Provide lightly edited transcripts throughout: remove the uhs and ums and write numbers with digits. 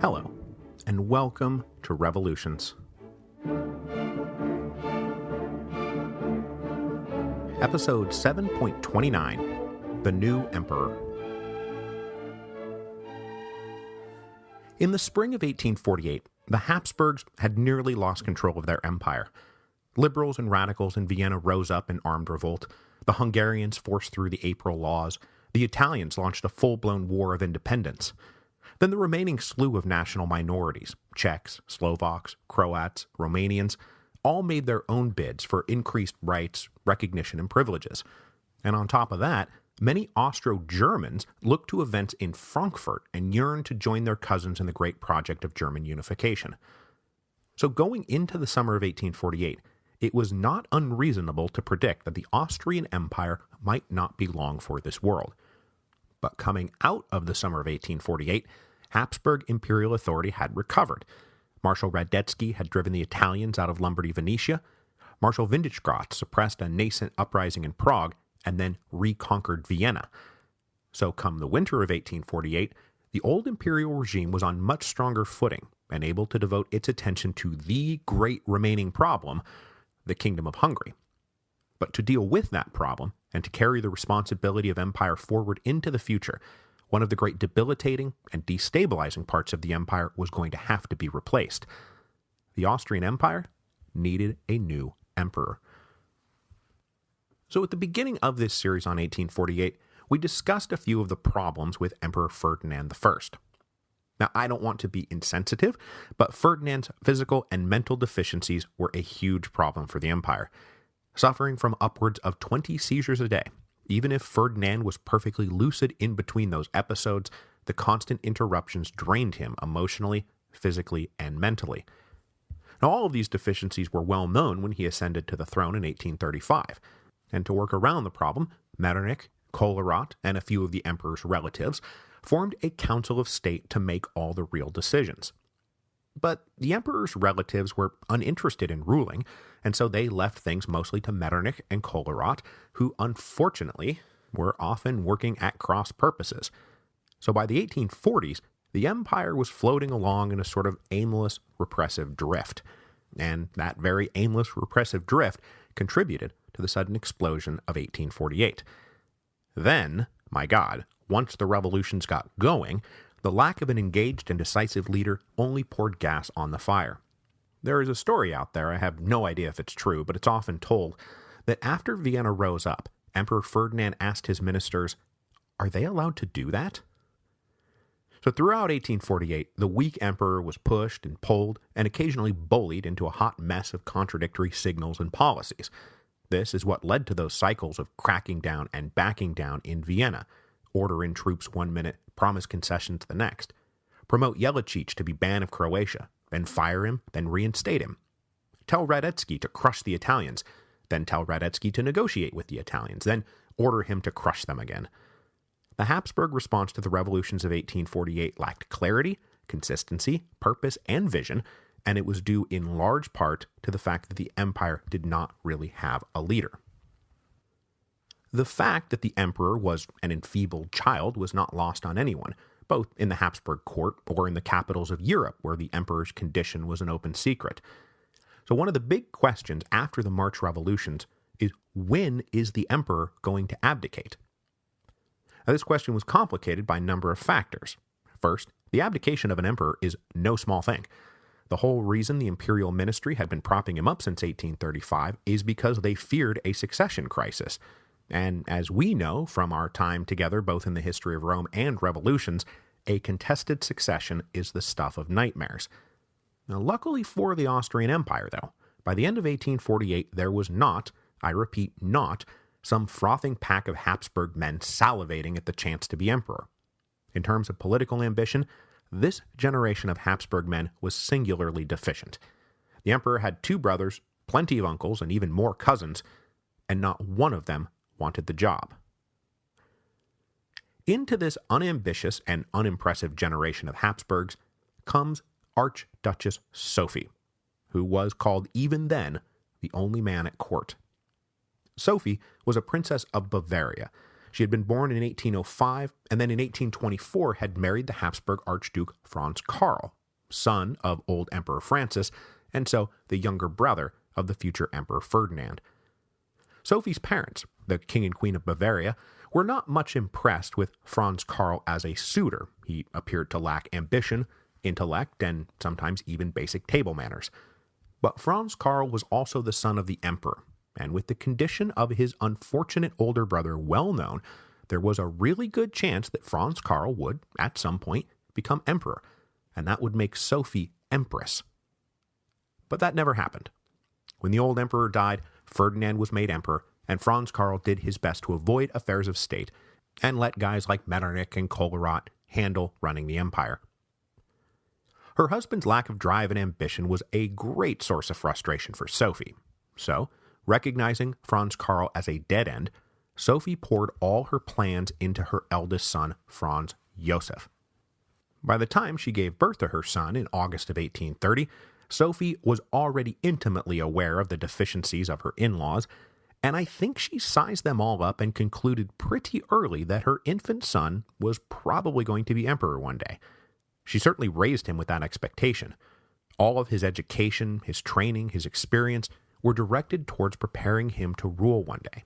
Hello, and welcome to Revolutions. Episode 7.29, The New Emperor. In the spring of 1848, the Habsburgs had nearly lost control of their empire. Liberals and radicals in Vienna rose up in armed revolt. The Hungarians forced through the April Laws. The Italians launched a full-blown war of independence. Then the remaining slew of national minorities, Czechs, Slovaks, Croats, Romanians, all made their own bids for increased rights, recognition, and privileges. And on top of that, many Austro-Germans looked to events in Frankfurt and yearned to join their cousins in the great project of German unification. So going into the summer of 1848, it was not unreasonable to predict that the Austrian Empire might not be long for this world. But coming out of the summer of 1848, Habsburg imperial authority had recovered. Marshal Radetzky had driven the Italians out of Lombardy Venetia. Marshal Windischgrat suppressed a nascent uprising in Prague and then reconquered Vienna. So come the winter of 1848, the old imperial regime was on much stronger footing and able to devote its attention to the great remaining problem, the Kingdom of Hungary. But to deal with that problem, and to carry the responsibility of empire forward into the future, one of the great debilitating and destabilizing parts of the empire was going to have to be replaced. The Austrian Empire needed a new emperor. So at the beginning of this series on 1848, we discussed a few of the problems with Emperor Ferdinand I. Now, I don't want to be insensitive, but Ferdinand's physical and mental deficiencies were a huge problem for the empire. Suffering from upwards of 20 seizures a day, even if Ferdinand was perfectly lucid in between those episodes, the constant interruptions drained him emotionally, physically, and mentally. Now, all of these deficiencies were well known when he ascended to the throne in 1835, and to work around the problem, Metternich, Collerat, and a few of the emperor's relatives formed a council of state to make all the real decisions. But the emperor's relatives were uninterested in ruling, and so they left things mostly to Metternich and Collerat, who unfortunately were often working at cross purposes. So by the 1840s, the empire was floating along in a sort of aimless, repressive drift. And that very aimless, repressive drift contributed to the sudden explosion of 1848. Then, my God, once the revolutions got going, the lack of an engaged and decisive leader only poured gas on the fire. There is a story out there, I have no idea if it's true, but it's often told, that after Vienna rose up, Emperor Ferdinand asked his ministers, "Are they allowed to do that?" So throughout 1848, the weak emperor was pushed and pulled and occasionally bullied into a hot mess of contradictory signals and policies. This is what led to those cycles of cracking down and backing down in Vienna. Order in troops 1 minute, promise concessions the next. Promote Jelačić to be Ban of Croatia, then fire him, then reinstate him. Tell Radetzky to crush the Italians, then tell Radetzky to negotiate with the Italians, then order him to crush them again. The Habsburg response to the revolutions of 1848 lacked clarity, consistency, purpose, and vision, and it was due in large part to the fact that the empire did not really have a leader. The fact that the emperor was an enfeebled child was not lost on anyone, both in the Habsburg court or in the capitals of Europe, where the emperor's condition was an open secret. So one of the big questions after the March revolutions is, when is the emperor going to abdicate? Now, this question was complicated by a number of factors. First, the abdication of an emperor is no small thing. The whole reason the imperial ministry had been propping him up since 1835 is because they feared a succession crisis. And as we know from our time together both in the history of Rome and revolutions, a contested succession is the stuff of nightmares. Now, luckily for the Austrian Empire, though, by the end of 1848 there was not, I repeat not, some frothing pack of Habsburg men salivating at the chance to be emperor. In terms of political ambition, this generation of Habsburg men was singularly deficient. The emperor had 2 brothers, plenty of uncles, and even more cousins, and not one of them wanted the job. Into this unambitious and unimpressive generation of Habsburgs comes Archduchess Sophie, who was called even then the only man at court. Sophie was a princess of Bavaria. She had been born in 1805, and then in 1824 had married the Habsburg Archduke Franz Karl, son of old Emperor Francis, and so the younger brother of the future Emperor Ferdinand. Sophie's parents, the King and Queen of Bavaria, were not much impressed with Franz Karl as a suitor. He appeared to lack ambition, intellect, and sometimes even basic table manners. But Franz Karl was also the son of the emperor, and with the condition of his unfortunate older brother well known, there was a really good chance that Franz Karl would, at some point, become emperor, and that would make Sophie empress. But that never happened. When the old emperor died, Ferdinand was made emperor, and Franz Karl did his best to avoid affairs of state, and let guys like Metternich and Kolberot handle running the empire. Her husband's lack of drive and ambition was a great source of frustration for Sophie. So, recognizing Franz Karl as a dead end, Sophie poured all her plans into her eldest son, Franz Joseph. By the time she gave birth to her son in August of 1830, Sophie was already intimately aware of the deficiencies of her in-laws, and I think she sized them all up and concluded pretty early that her infant son was probably going to be emperor one day. She certainly raised him with that expectation. All of his education, his training, his experience were directed towards preparing him to rule one day.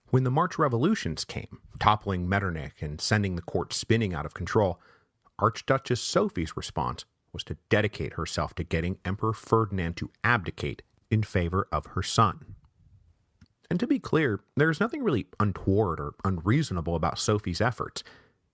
When the March revolutions came, toppling Metternich and sending the court spinning out of control, Archduchess Sophie's response was to dedicate herself to getting Emperor Ferdinand to abdicate in favor of her son. And to be clear, there is nothing really untoward or unreasonable about Sophie's efforts.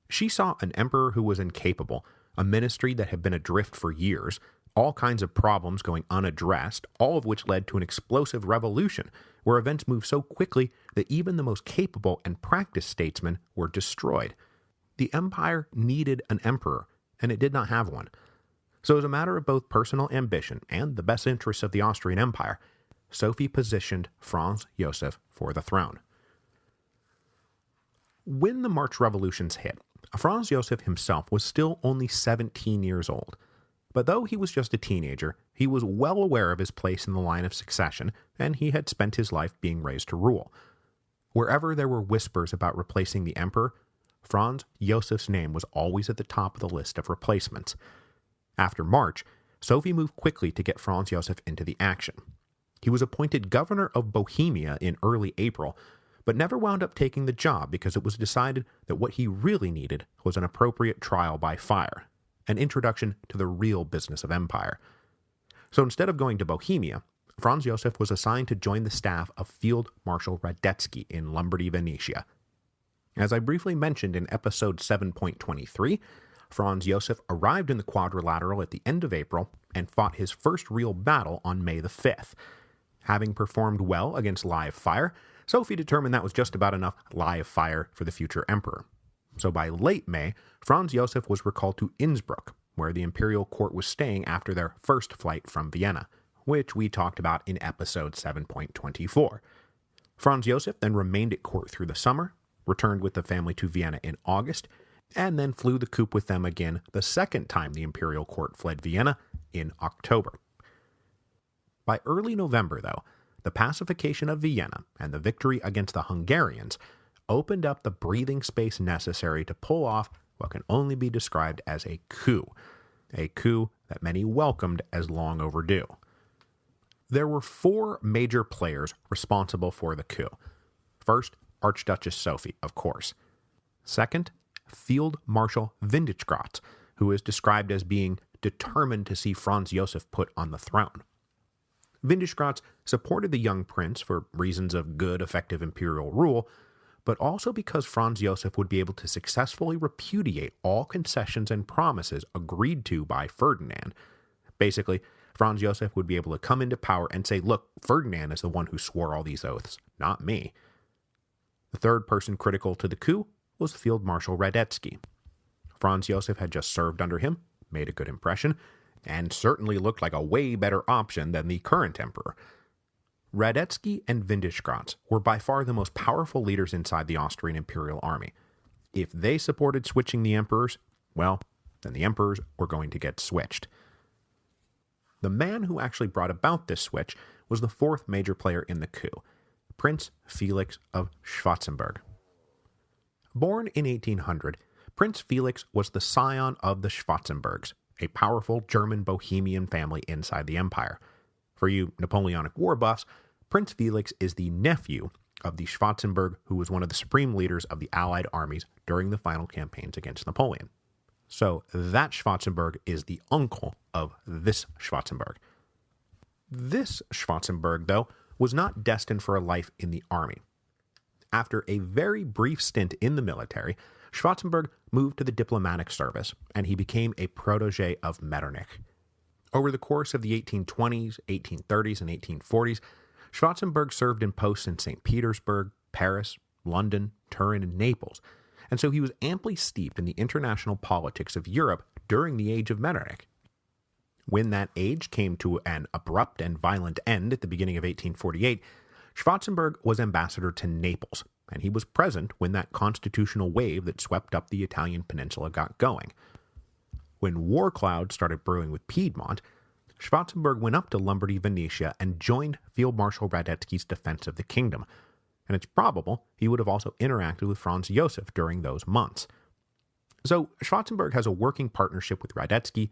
She saw an emperor who was incapable, a ministry that had been adrift for years, all kinds of problems going unaddressed, all of which led to an explosive revolution, where events moved so quickly that even the most capable and practiced statesmen were destroyed. The empire needed an emperor, and it did not have one. So as a matter of both personal ambition and the best interests of the Austrian Empire, Sophie positioned Franz Joseph for the throne. When the March revolutions hit, Franz Joseph himself was still only 17 years old. But though he was just a teenager, he was well aware of his place in the line of succession, and he had spent his life being raised to rule. Wherever there were whispers about replacing the emperor, Franz Joseph's name was always at the top of the list of replacements. After March, Sophie moved quickly to get Franz Joseph into the action. He was appointed governor of Bohemia in early April, but never wound up taking the job because it was decided that what he really needed was an appropriate trial by fire, an introduction to the real business of empire. So instead of going to Bohemia, Franz Joseph was assigned to join the staff of Field Marshal Radetzky in Lombardy, Venetia. As I briefly mentioned in episode 7.23, Franz Joseph arrived in the Quadrilateral at the end of April and fought his first real battle on May the 5th. Having performed well against live fire, Sophie determined that was just about enough live fire for the future emperor. So by late May, Franz Joseph was recalled to Innsbruck, where the imperial court was staying after their first flight from Vienna, which we talked about in episode 7.24. Franz Joseph then remained at court through the summer, returned with the family to Vienna in August, and then flew the coop with them again the second time the imperial court fled Vienna in October. By early November, though, the pacification of Vienna and the victory against the Hungarians opened up the breathing space necessary to pull off what can only be described as a coup that many welcomed as long overdue. There were four major players responsible for the coup. First, Archduchess Sophie, of course. Second, Field Marshal Windischgratz, who is described as being determined to see Franz Joseph put on the throne. Windischgratz supported the young prince for reasons of good, effective imperial rule, but also because Franz Joseph would be able to successfully repudiate all concessions and promises agreed to by Ferdinand. Basically, Franz Joseph would be able to come into power and say, look, Ferdinand is the one who swore all these oaths, not me. The third person critical to the coup was Field Marshal Radetzky. Franz Joseph had just served under him, made a good impression, and certainly looked like a way better option than the current emperor. Radetzky and Windischgratz were by far the most powerful leaders inside the Austrian imperial army. If they supported switching the emperors, well, then the emperors were going to get switched. The man who actually brought about this switch was the fourth major player in the coup, Prince Felix of Schwarzenberg. Born in 1800, Prince Felix was the scion of the Schwarzenbergs, a powerful German Bohemian family inside the empire. For you Napoleonic War buffs, Prince Felix is the nephew of the Schwarzenberg who was one of the supreme leaders of the Allied armies during the final campaigns against Napoleon. So that Schwarzenberg is the uncle of this Schwarzenberg. This Schwarzenberg, though, was not destined for a life in the army. After a very brief stint in the military, Schwarzenberg moved to the diplomatic service, and he became a protege of Metternich. Over the course of the 1820s, 1830s, and 1840s, Schwarzenberg served in posts in St. Petersburg, Paris, London, Turin, and Naples, and so he was amply steeped in the international politics of Europe during the age of Metternich. When that age came to an abrupt and violent end at the beginning of 1848, Schwarzenberg was ambassador to Naples, and he was present when that constitutional wave that swept up the Italian peninsula got going. When war clouds started brewing with Piedmont, Schwarzenberg went up to Lombardy, Venetia, and joined Field Marshal Radetzky's defense of the kingdom, and it's probable he would have also interacted with Franz Josef during those months. So Schwarzenberg has a working partnership with Radetzky,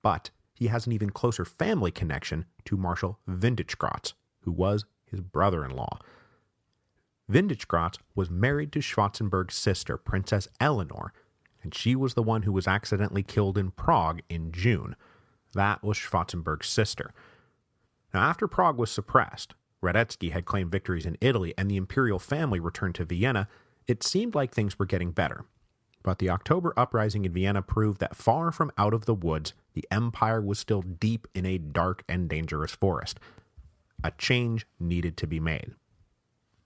but he has an even closer family connection to Marshal Windischgratz, who was his brother-in-law. Windischgratz was married to Schwarzenberg's sister, Princess Eleanor, and she was the one who was accidentally killed in Prague in June. That was Schwarzenberg's sister. Now, after Prague was suppressed, Radetzky had claimed victories in Italy, and the imperial family returned to Vienna. It seemed like things were getting better. But the October uprising in Vienna proved that far from out of the woods, the empire was still deep in a dark and dangerous forest. A change needed to be made.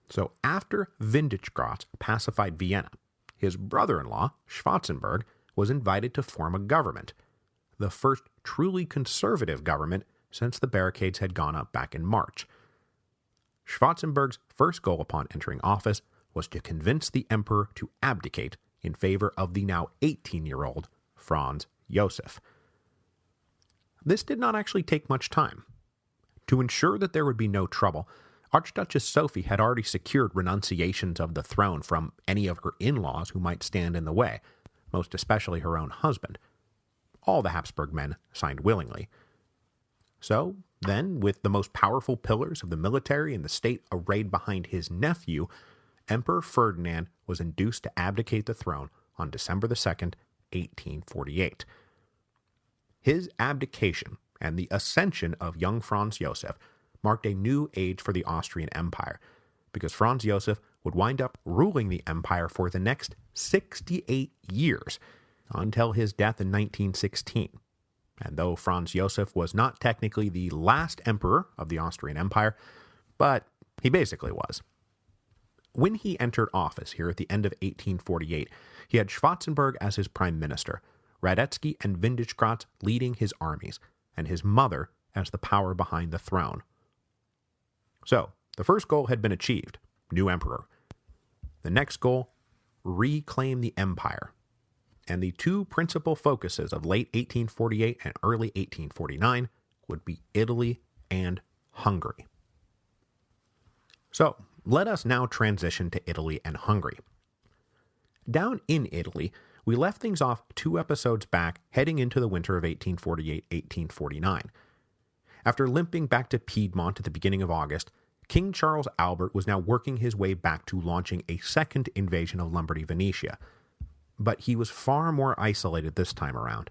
So after Windischgratz pacified Vienna, his brother-in-law, Schwarzenberg, was invited to form a government, the first truly conservative government since the barricades had gone up back in March. Schwarzenberg's first goal upon entering office was to convince the emperor to abdicate in favor of the now 18-year-old Franz Josef. This did not actually take much time. To ensure that there would be no trouble, Archduchess Sophie had already secured renunciations of the throne from any of her in-laws who might stand in the way, most especially her own husband. All the Habsburg men signed willingly. So, then, with the most powerful pillars of the military and the state arrayed behind his nephew, Emperor Ferdinand was induced to abdicate the throne on December 2nd, 1848. His abdication and the ascension of young Franz Josef marked a new age for the Austrian Empire, because Franz Josef would wind up ruling the empire for the next 68 years, until his death in 1916. And though Franz Josef was not technically the last emperor of the Austrian Empire, but he basically was. When he entered office here at the end of 1848, he had Schwarzenberg as his prime minister, Radetzky and Windischgratz leading his armies, and his mother as the power behind the throne. So, the first goal had been achieved, new emperor. The next goal, reclaim the empire. And the two principal focuses of late 1848 and early 1849 would be Italy and Hungary. So, let us now transition to Italy and Hungary. Down in Italy, we left things off 2 episodes back, heading into the winter of 1848-1849. After limping back to Piedmont at the beginning of August, King Charles Albert was now working his way back to launching a second invasion of Lombardy Venetia. But he was far more isolated this time around.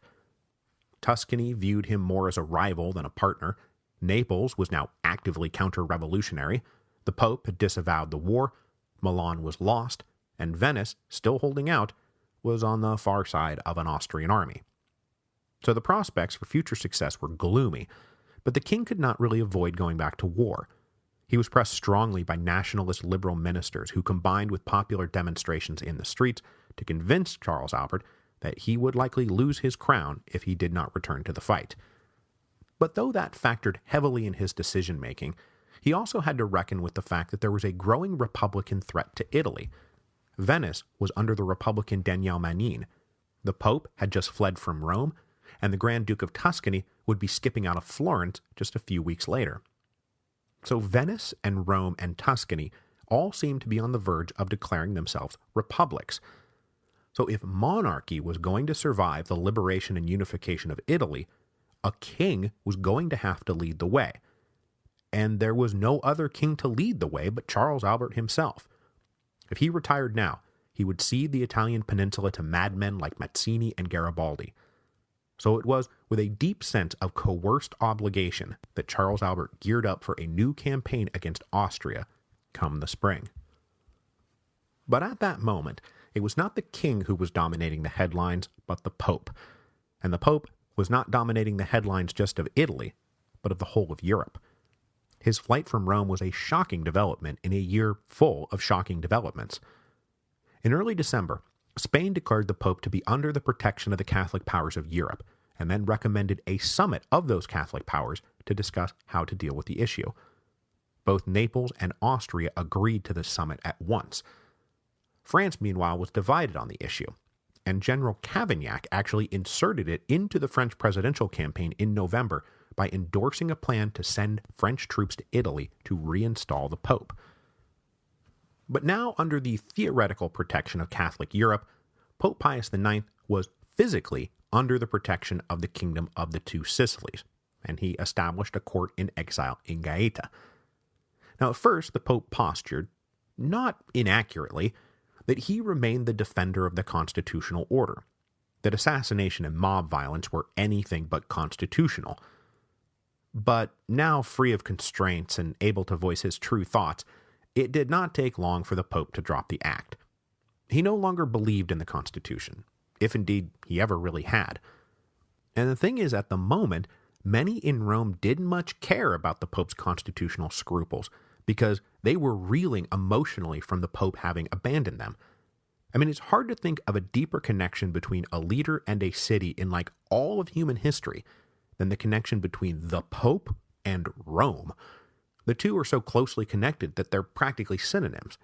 Tuscany viewed him more as a rival than a partner. Naples was now actively counter-revolutionary. The Pope had disavowed the war. Milan was lost. And Venice, still holding out, was on the far side of an Austrian army. So the prospects for future success were gloomy, but the king could not really avoid going back to war. He was pressed strongly by nationalist liberal ministers who combined with popular demonstrations in the streets to convince Charles Albert that he would likely lose his crown if he did not return to the fight. But though that factored heavily in his decision-making, he also had to reckon with the fact that there was a growing Republican threat to Italy. Venice was under the Republican Daniele Manin. The Pope had just fled from Rome, and the Grand Duke of Tuscany would be skipping out of Florence just a few weeks later. So Venice and Rome and Tuscany all seemed to be on the verge of declaring themselves republics, So if monarchy was going to survive the liberation and unification of Italy, a king was going to have to lead the way. And there was no other king to lead the way but Charles Albert himself. If he retired now, he would cede the Italian peninsula to madmen like Mazzini and Garibaldi. So it was with a deep sense of coerced obligation that Charles Albert geared up for a new campaign against Austria come the spring. But at that moment, it was not the king who was dominating the headlines, but the Pope. And the Pope was not dominating the headlines just of Italy, but of the whole of Europe. His flight from Rome was a shocking development in a year full of shocking developments. In early December, Spain declared the Pope to be under the protection of the Catholic powers of Europe, and then recommended a summit of those Catholic powers to discuss how to deal with the issue. Both Naples and Austria agreed to this summit at once. France, meanwhile, was divided on the issue, and General Cavaignac actually inserted it into the French presidential campaign in November by endorsing a plan to send French troops to Italy to reinstall the Pope. But now, under the theoretical protection of Catholic Europe, Pope Pius IX was physically under the protection of the Kingdom of the Two Sicilies, and he established a court in exile in Gaeta. Now, at first, the Pope postured, not inaccurately, that he remained the defender of the constitutional order, that assassination and mob violence were anything but constitutional. But now, free of constraints and able to voice his true thoughts, it did not take long for the Pope to drop the act. He no longer believed in the Constitution, if indeed he ever really had. And the thing is, at the moment, many in Rome didn't much care about the Pope's constitutional scruples, because they were reeling emotionally from the Pope having abandoned them. I mean, it's hard to think of a deeper connection between a leader and a city in like all of human history than the connection between the Pope and Rome. The two are so closely connected that they're practically synonyms.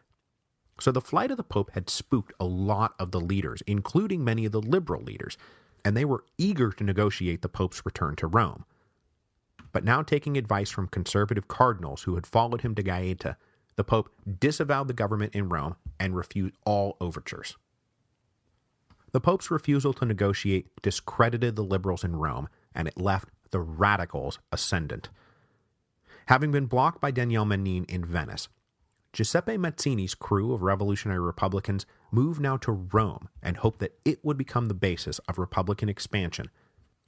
So the flight of the Pope had spooked a lot of the leaders, including many of the liberal leaders, and they were eager to negotiate the Pope's return to Rome. But now, taking advice from conservative cardinals who had followed him to Gaeta, the Pope disavowed the government in Rome and refused all overtures. The Pope's refusal to negotiate discredited the liberals in Rome, and it left the radicals ascendant. Having been blocked by Daniele Manin in Venice, Giuseppe Mazzini's crew of revolutionary Republicans moved now to Rome and hoped that it would become the basis of Republican expansion.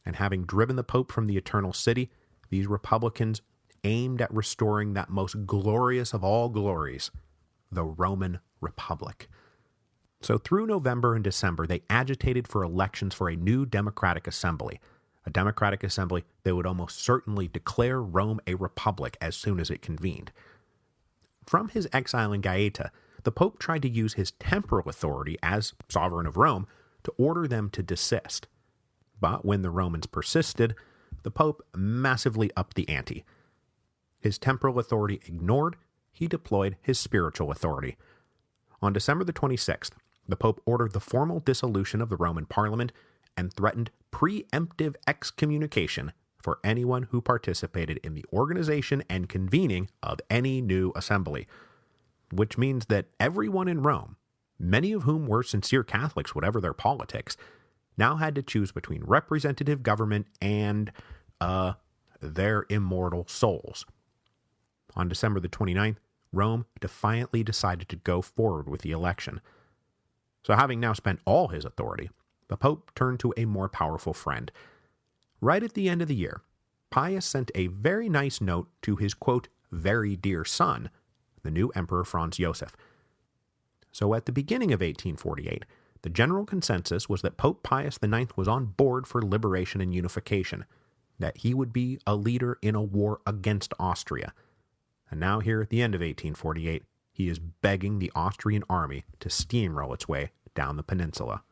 And having driven the Pope from the Eternal City, these Republicans aimed at restoring that most glorious of all glories, the Roman Republic. So through November and December, they agitated for elections for a new democratic assembly, a democratic assembly that would almost certainly declare Rome a republic as soon as it convened. From his exile in Gaeta, the Pope tried to use his temporal authority as sovereign of Rome to order them to desist. But when the Romans persisted, the Pope massively upped the ante. His temporal authority ignored, he deployed his spiritual authority. On December the 26th, the Pope ordered the formal dissolution of the Roman Parliament and threatened preemptive excommunication for anyone who participated in the organization and convening of any new assembly, which means that everyone in Rome, many of whom were sincere Catholics whatever their politics, now had to choose between representative government and, their immortal souls. On December the 29th, Rome defiantly decided to go forward with the election. So having now spent all his authority, the Pope turned to a more powerful friend. Right at the end of the year, Pius sent a very nice note to his, quote, very dear son, the new Emperor Franz Joseph. So at the beginning of 1848, the general consensus was that Pope Pius IX was on board for liberation and unification, that he would be a leader in a war against Austria. And now here at the end of 1848, he is begging the Austrian army to steamroll its way down the peninsula.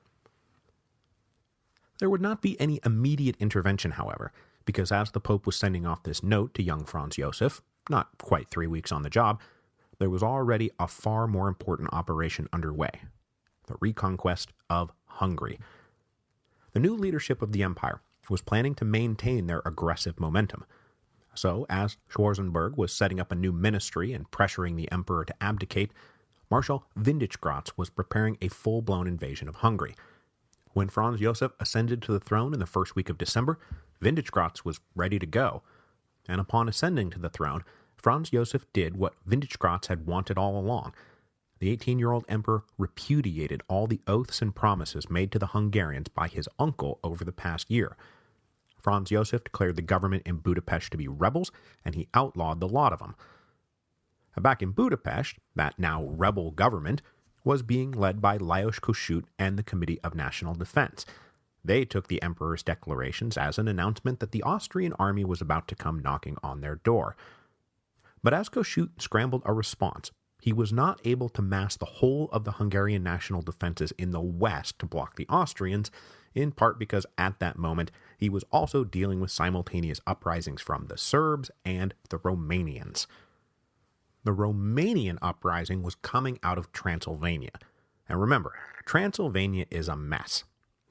There would not be any immediate intervention, however, because as the Pope was sending off this note to young Franz Joseph, not quite 3 weeks on the job, there was already a far more important operation underway, the reconquest of Hungary. The new leadership of the empire was planning to maintain their aggressive momentum. So, as Schwarzenberg was setting up a new ministry and pressuring the emperor to abdicate, Marshal Windischgratz was preparing a full-blown invasion of Hungary. When Franz Josef ascended to the throne in the first week of December, Windischgratz was ready to go. And upon ascending to the throne, Franz Josef did what Windischgratz had wanted all along. The 18-year-old emperor repudiated all the oaths and promises made to the Hungarians by his uncle over the past year. Franz Josef declared the government in Budapest to be rebels, and he outlawed the lot of them. Back in Budapest, that now rebel government was being led by Lajos Kossuth and the Committee of National Defense. They took the emperor's declarations as an announcement that the Austrian army was about to come knocking on their door. But as Kossuth scrambled a response, he was not able to mass the whole of the Hungarian national defenses in the west to block the Austrians, in part because at that moment he was also dealing with simultaneous uprisings from the Serbs and the Romanians. The Romanian uprising was coming out of Transylvania. And remember, Transylvania is a mess.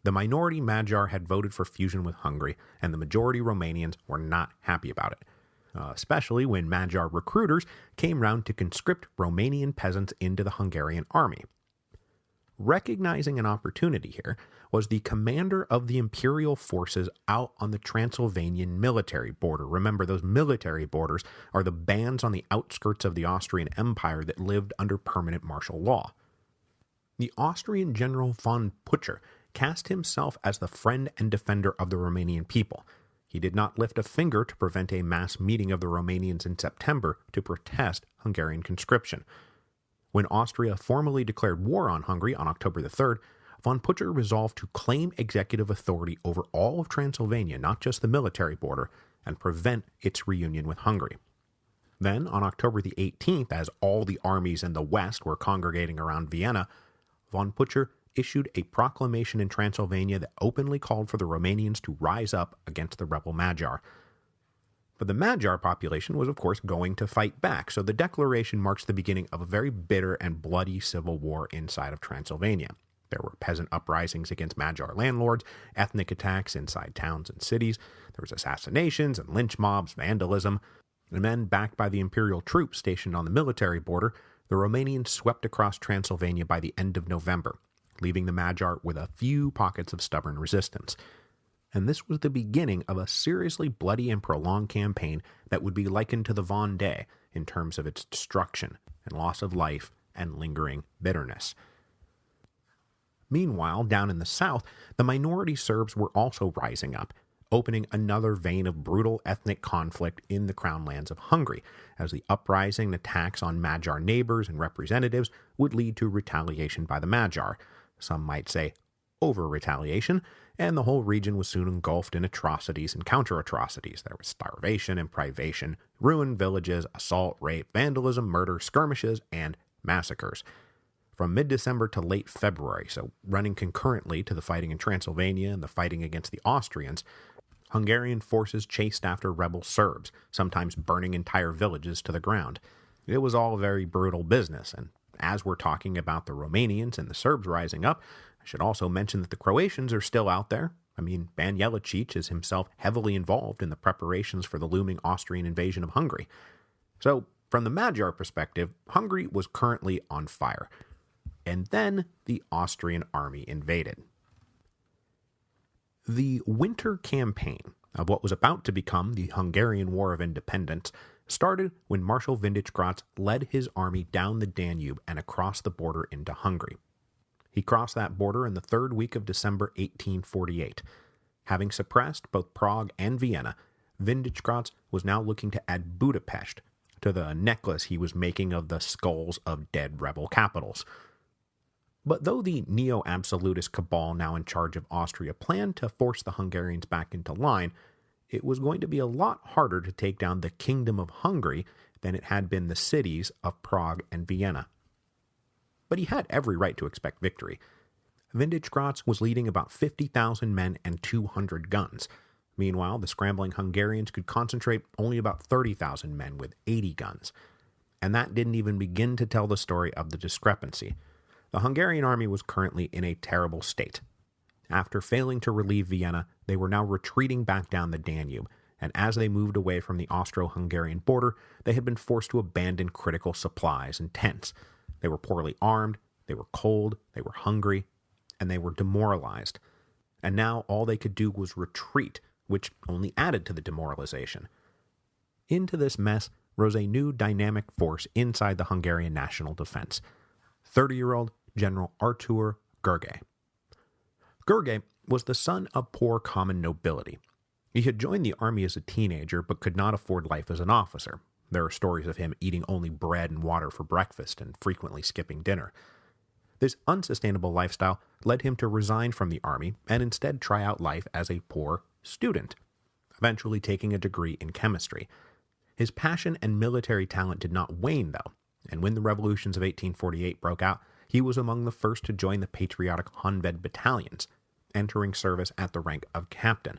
The minority Magyar had voted for fusion with Hungary, and the majority Romanians were not happy about it. Especially when Magyar recruiters came round to conscript Romanian peasants into the Hungarian army. Recognizing an opportunity here was the commander of the imperial forces out on the Transylvanian military border. Remember, those military borders are the bands on the outskirts of the Austrian Empire that lived under permanent martial law. The Austrian general von Pucher cast himself as the friend and defender of the Romanian people. He did not lift a finger to prevent a mass meeting of the Romanians in September to protest Hungarian conscription. When Austria formally declared war on Hungary on October the 3rd, von Pucher resolved to claim executive authority over all of Transylvania, not just the military border, and prevent its reunion with Hungary. Then, on October the 18th, as all the armies in the west were congregating around Vienna, von Pucher issued a proclamation in Transylvania that openly called for the Romanians to rise up against the rebel Magyar. But the Magyar population was, of course, going to fight back, so the declaration marks the beginning of a very bitter and bloody civil war inside of Transylvania. There were peasant uprisings against Magyar landlords, ethnic attacks inside towns and cities, there was assassinations and lynch mobs, vandalism, and then, backed by the imperial troops stationed on the military border, the Romanians swept across Transylvania by the end of November, leaving the Magyar with a few pockets of stubborn resistance. And this was the beginning of a seriously bloody and prolonged campaign that would be likened to the Vendée in terms of its destruction and loss of life and lingering bitterness. Meanwhile, down in the south, the minority Serbs were also rising up, opening another vein of brutal ethnic conflict in the crown lands of Hungary, as the uprising and attacks on Magyar neighbors and representatives would lead to retaliation by the Magyar. Some might say over-retaliation, and the whole region was soon engulfed in atrocities and counter-atrocities. There was starvation and privation, ruined villages, assault, rape, vandalism, murder, skirmishes, and massacres. From mid-December to late February, so running concurrently to the fighting in Transylvania and the fighting against the Austrians, Hungarian forces chased after rebel Serbs, sometimes burning entire villages to the ground. It was all very brutal business, and as we're talking about the Romanians and the Serbs rising up, I should also mention that the Croatians are still out there. I mean, Ban Jelačić is himself heavily involved in the preparations for the looming Austrian invasion of Hungary. So, from the Magyar perspective, Hungary was currently on fire. And then the Austrian army invaded. The winter campaign of what was about to become the Hungarian War of Independence started when Marshal Windischgratz led his army down the Danube and across the border into Hungary. He crossed that border in the third week of December 1848. Having suppressed both Prague and Vienna, Windischgratz was now looking to add Budapest to the necklace he was making of the skulls of dead rebel capitals. But though the neo-absolutist cabal now in charge of Austria planned to force the Hungarians back into line, it was going to be a lot harder to take down the Kingdom of Hungary than it had been the cities of Prague and Vienna. But he had every right to expect victory. Windischgratz was leading about 50,000 men and 200 guns. Meanwhile, the scrambling Hungarians could concentrate only about 30,000 men with 80 guns. And that didn't even begin to tell the story of the discrepancy. The Hungarian army was currently in a terrible state. After failing to relieve Vienna, they were now retreating back down the Danube, and as they moved away from the Austro-Hungarian border, they had been forced to abandon critical supplies and tents. They were poorly armed, they were cold, they were hungry, and they were demoralized. And now all they could do was retreat, which only added to the demoralization. Into this mess rose a new dynamic force inside the Hungarian national defense, 30-year-old General Artur Gergely. Gergely was the son of poor common nobility. He had joined the army as a teenager but could not afford life as an officer. There are stories of him eating only bread and water for breakfast and frequently skipping dinner. This unsustainable lifestyle led him to resign from the army and instead try out life as a poor student, eventually taking a degree in chemistry. His passion and military talent did not wane, though, and when the revolutions of 1848 broke out, he was among the first to join the patriotic Honved battalions, entering service at the rank of captain.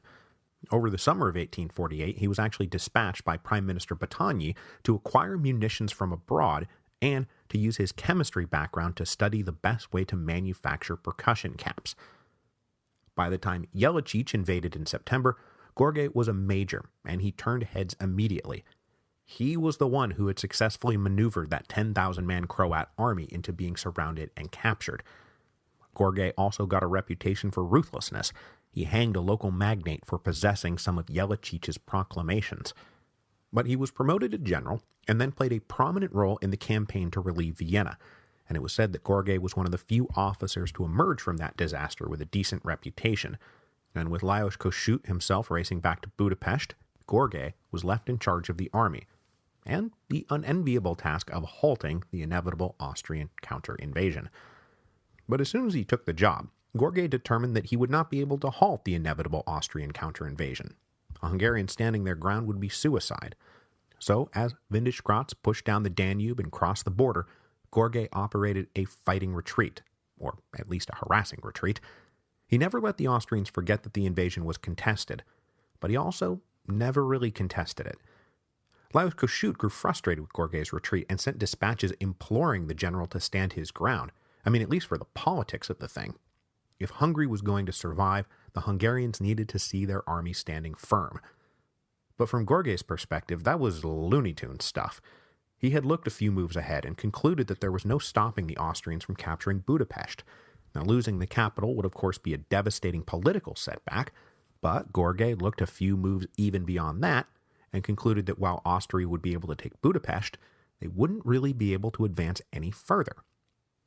Over the summer of 1848, he was actually dispatched by Prime Minister Battagny to acquire munitions from abroad and to use his chemistry background to study the best way to manufacture percussion caps. By the time Jelačić invaded in September, Gergely was a major, and he turned heads immediately. He was the one who had successfully maneuvered that 10,000-man Croat army into being surrounded and captured. Gergely also got a reputation for ruthlessness. He hanged a local magnate for possessing some of Jelačić's proclamations. But he was promoted to general and then played a prominent role in the campaign to relieve Vienna, and it was said that Gergely was one of the few officers to emerge from that disaster with a decent reputation. And with Lajos Kossuth himself racing back to Budapest, Gergely was left in charge of the army, and the unenviable task of halting the inevitable Austrian counter-invasion. But as soon as he took the job, Gergely determined that he would not be able to halt the inevitable Austrian counter-invasion. A Hungarian standing their ground would be suicide. So, as Windischgrätz pushed down the Danube and crossed the border, Gergely operated a fighting retreat, or at least a harassing retreat. He never let the Austrians forget that the invasion was contested, but he also never really contested it. Lajos Kossuth grew frustrated with Gergely's retreat and sent dispatches imploring the general to stand his ground. At least for the politics of the thing. If Hungary was going to survive, the Hungarians needed to see their army standing firm. But from Gergely's perspective, that was Looney Tunes stuff. He had looked a few moves ahead and concluded that there was no stopping the Austrians from capturing Budapest. Now, losing the capital would of course be a devastating political setback, but Gergely looked a few moves even beyond that and concluded that while Austria would be able to take Budapest, they wouldn't really be able to advance any further.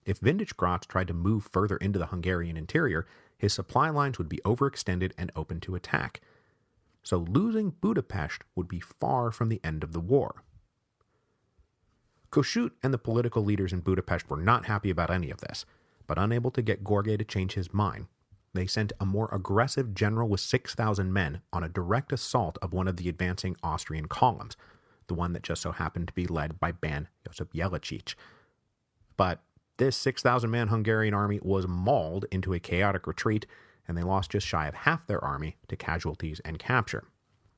If Windischgrätz tried to move further into the Hungarian interior, his supply lines would be overextended and open to attack. So losing Budapest would be far from the end of the war. Kossuth and the political leaders in Budapest were not happy about any of this, but unable to get Gergely to change his mind, they sent a more aggressive general with 6,000 men on a direct assault of one of the advancing Austrian columns, the one that just so happened to be led by Ban Josip Jelačić. But this 6,000-man Hungarian army was mauled into a chaotic retreat, and they lost just shy of half their army to casualties and capture,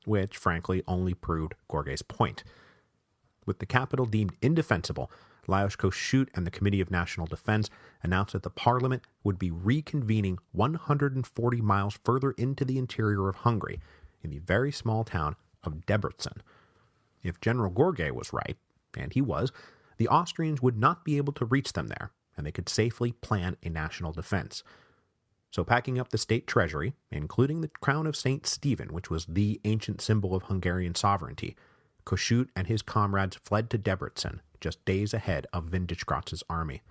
which frankly only proved Gergely's point. With the capital deemed indefensible, Lajos Kossuth and the Committee of National Defense announced that the parliament would be reconvening 140 miles further into the interior of Hungary, in the very small town of Debrecen. If General Gergely was right, and he was, the Austrians would not be able to reach them there, and they could safely plan a national defense. So packing up the state treasury, including the crown of St. Stephen, which was the ancient symbol of Hungarian sovereignty, Kossuth and his comrades fled to Debrecen, just days ahead of Windischgrätz's army.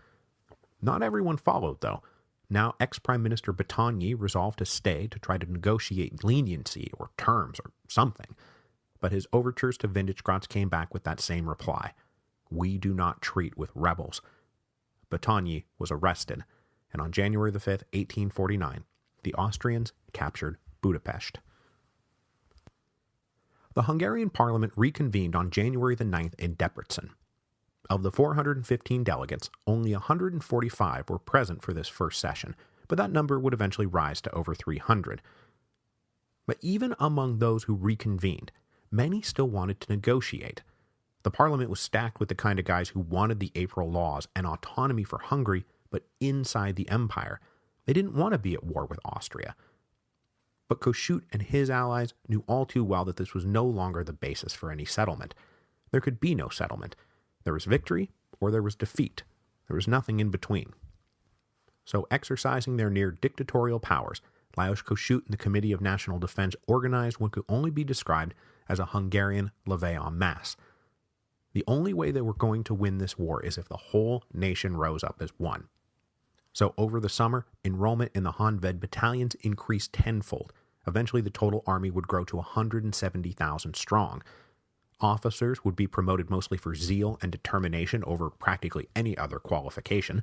Not everyone followed, though. Now ex-Prime Minister Battagny resolved to stay to try to negotiate leniency or terms or something, but his overtures to Windischgrätz came back with that same reply: "We do not treat with rebels." Battagny was arrested, and on January the 5th, 1849, the Austrians captured Budapest. The Hungarian parliament reconvened on January the 9th in Debrecen. Of the 415 delegates, only 145 were present for this first session, but that number would eventually rise to over 300. But even among those who reconvened, many still wanted to negotiate. The parliament was stacked with the kind of guys who wanted the April laws and autonomy for Hungary, but inside the empire. They didn't want to be at war with Austria. But Kossuth and his allies knew all too well that this was no longer the basis for any settlement. There could be no settlement. There was victory, or there was defeat. There was nothing in between. So, exercising their near dictatorial powers, Lajos Kossuth and the Committee of National Defense organized what could only be described as a Hungarian levée en masse. The only way they were going to win this war is if the whole nation rose up as one. So over the summer, enrollment in the Honved battalions increased tenfold. Eventually the total army would grow to 170,000 strong. Officers would be promoted mostly for zeal and determination over practically any other qualification.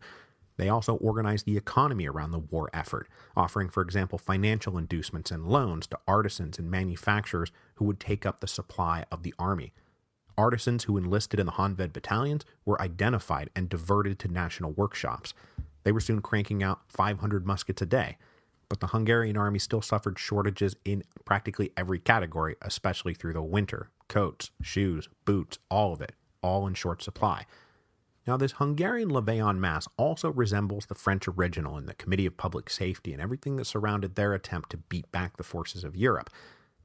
They also organized the economy around the war effort, offering, for example, financial inducements and loans to artisans and manufacturers who would take up the supply of the army. Artisans who enlisted in the Honved battalions were identified and diverted to national workshops. They were soon cranking out 500 muskets a day, but the Hungarian army still suffered shortages in practically every category, especially through the winter. Coats, shoes, boots, all of it, all in short supply. Now, this Hungarian levée en masse also resembles the French original in the Committee of Public Safety and everything that surrounded their attempt to beat back the forces of Europe,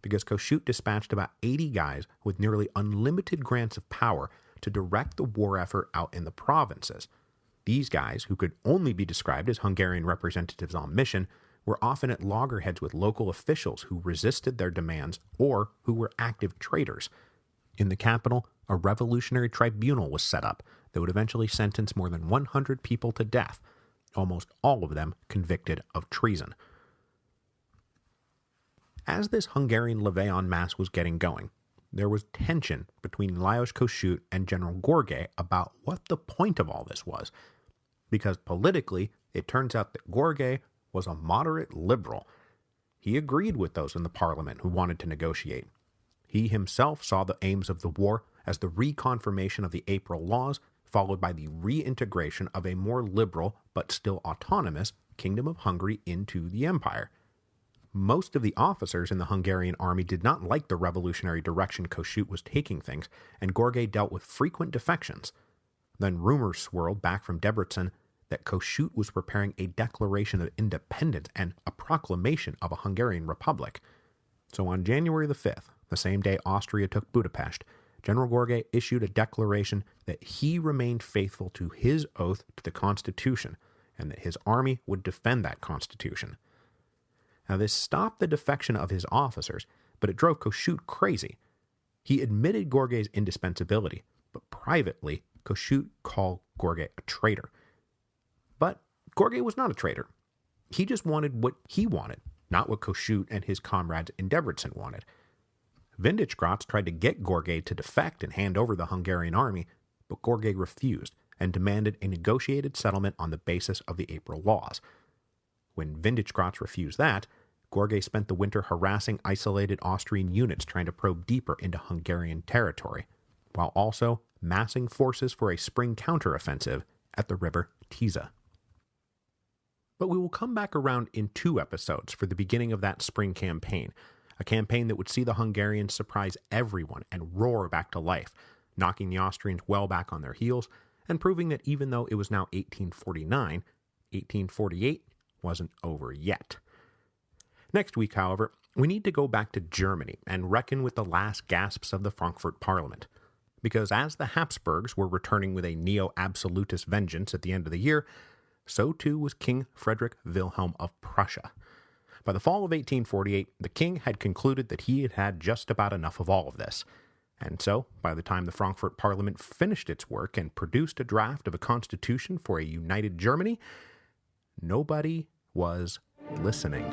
because Kossuth dispatched about 80 guys with nearly unlimited grants of power to direct the war effort out in the provinces. These guys, who could only be described as Hungarian representatives on mission, were often at loggerheads with local officials who resisted their demands or who were active traitors. In the capital, a revolutionary tribunal was set up that would eventually sentence more than 100 people to death, almost all of them convicted of treason. As this Hungarian levée en masse was getting going, there was tension between Lajos Kossuth and General Görgey about what the point of all this was, because politically, it turns out that Görgey was a moderate liberal. He agreed with those in the parliament who wanted to negotiate. He himself saw the aims of the war as the reconfirmation of the April laws, followed by the reintegration of a more liberal, but still autonomous, Kingdom of Hungary into the empire. Most of the officers in the Hungarian army did not like the revolutionary direction Kossuth was taking things, and Görgey dealt with frequent defections. Then rumors swirled back from Debrecen that Kossuth was preparing a declaration of independence and a proclamation of a Hungarian republic. So on January the 5th, the same day Austria took Budapest, General Görgey issued a declaration that he remained faithful to his oath to the Constitution, and that his army would defend that Constitution. Now, this stopped the defection of his officers, but it drove Kossuth crazy. He admitted Görgey's indispensability, but privately, Kossuth called Görgey a traitor. But Görgey was not a traitor. He just wanted what he wanted, not what Kossuth and his comrades in Debrecen wanted. Windischgrätz tried to get Görgey to defect and hand over the Hungarian army, but Görgey refused and demanded a negotiated settlement on the basis of the April laws. When Windischgrätz refused that, Görgey spent the winter harassing isolated Austrian units trying to probe deeper into Hungarian territory, while also massing forces for a spring counteroffensive at the river Tisza. But we will come back around in 2 episodes for the beginning of that spring campaign, a campaign that would see the Hungarians surprise everyone and roar back to life, knocking the Austrians well back on their heels, and proving that even though it was now 1849, 1848 wasn't over yet. Next week, however, we need to go back to Germany and reckon with the last gasps of the Frankfurt Parliament. Because as the Habsburgs were returning with a neo-absolutist vengeance at the end of the year, so too was King Frederick Wilhelm of Prussia. By the fall of 1848, the king had concluded that he had had just about enough of all of this. And so, by the time the Frankfurt Parliament finished its work and produced a draft of a constitution for a united Germany, nobody was listening.